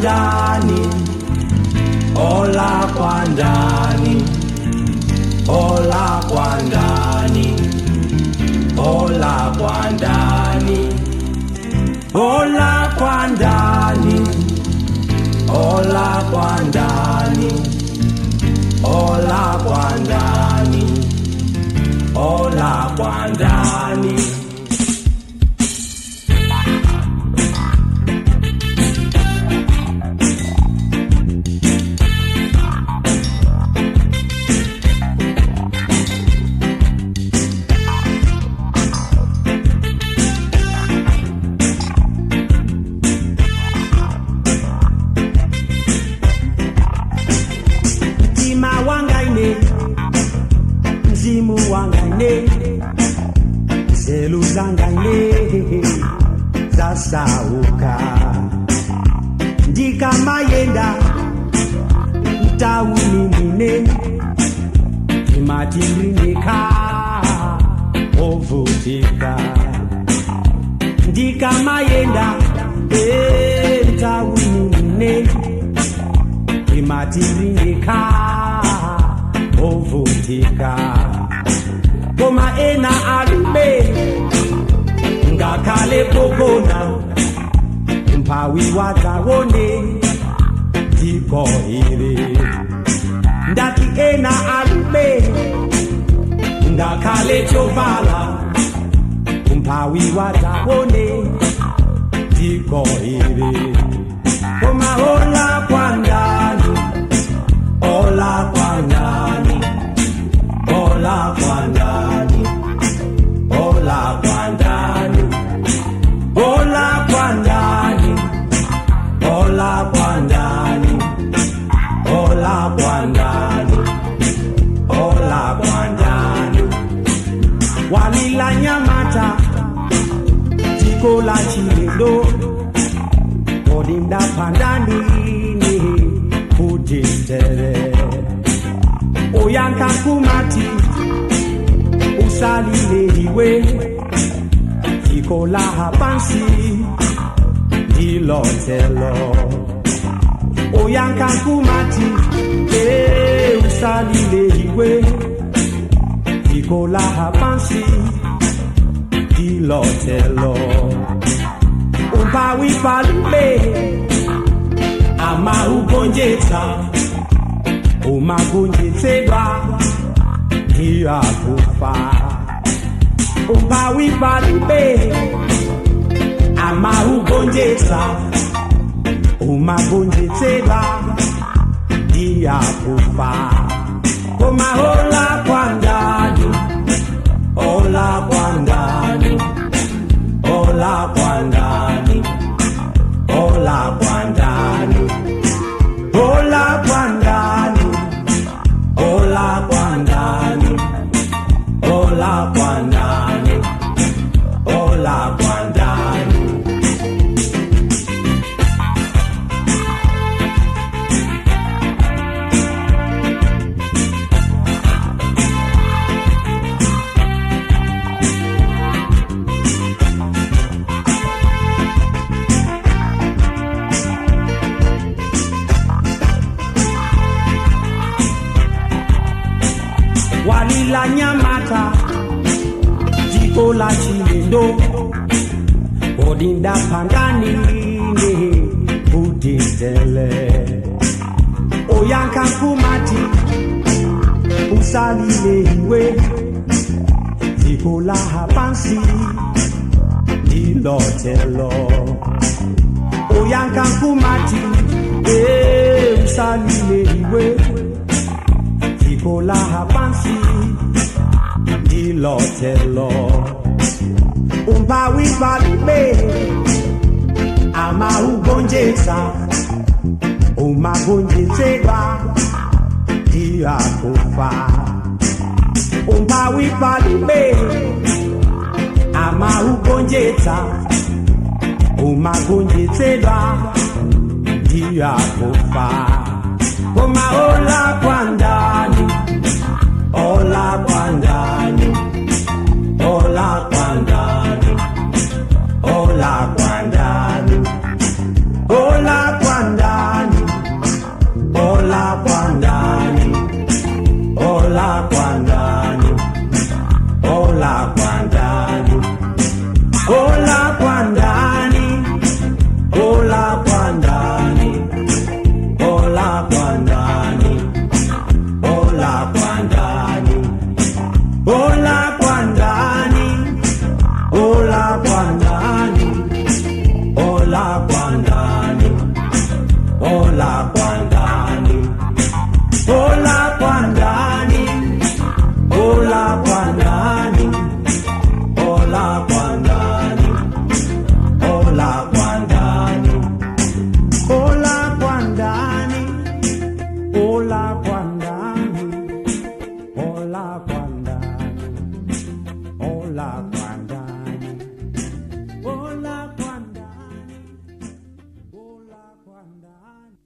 ndani, ola kwa ndani, ola kwa ndani, ola kwa ndani, ola kwa ndani, ola kwa ndani, ola kwa ndani, ola kwa ndani. Mzimu wangaine, zelu zangaine, zasauka. Ndika mayenda, mtauni mine, imatirinika, ovutika. Ndika mayenda, mtauni mine, imatirinika, ovutika. Koma ena alube ngakale pokona mpawi watawone diko hili ndaki ena alube ngakale chovala mpawi watawone diko hili. Koma hola kwa ndani, ola kwa ndani, ola kwa ndani, ola kwa ndani, ola kwa ndani, ola kwa ndani, ola kwa ndani, ola kwa ndani. Walila Nyamata, jiko la Chilendo, odinda pandani ni kujintere. Oyanka kumati, usalile iwe, ikola hapansi, dilotelo. Oyanka kumati, usalile iwe, ikola hapansi, dilotelo. Umpawi palube, ama ugonjeta, umagonjetsedwa ndiya kufa. Umpawi palube, ama ugonjeta, umagonjetsedwa ndiya kufa. Koma hola kwa ndani, ola kwa ndani, ola kwa ndani, ola kwa ndani, ola kwa ndani, ola kwa ndani, ola kwa ndani, ola kwa ndani. Walila Nyamata, jiko la Chilendo, odinda pandani ne uditele. Oyanka kumati, usalile iwe, jiko la hapansi, dilotelo. Oyanka kumati, usalile iwe, ikola hapansi, dilotelo. Umpawi palube, ama ugonjeta, umagonjetsedwa ndiya kufa. Umpawi palube, ama ugonjeta, umagonjetsedwa ndiya kufa. Koma ola kwa ndani, ola kwa ndani, ola kwa ndani, ola kwa ndani, ola kwa ndani. ola kwa ndani.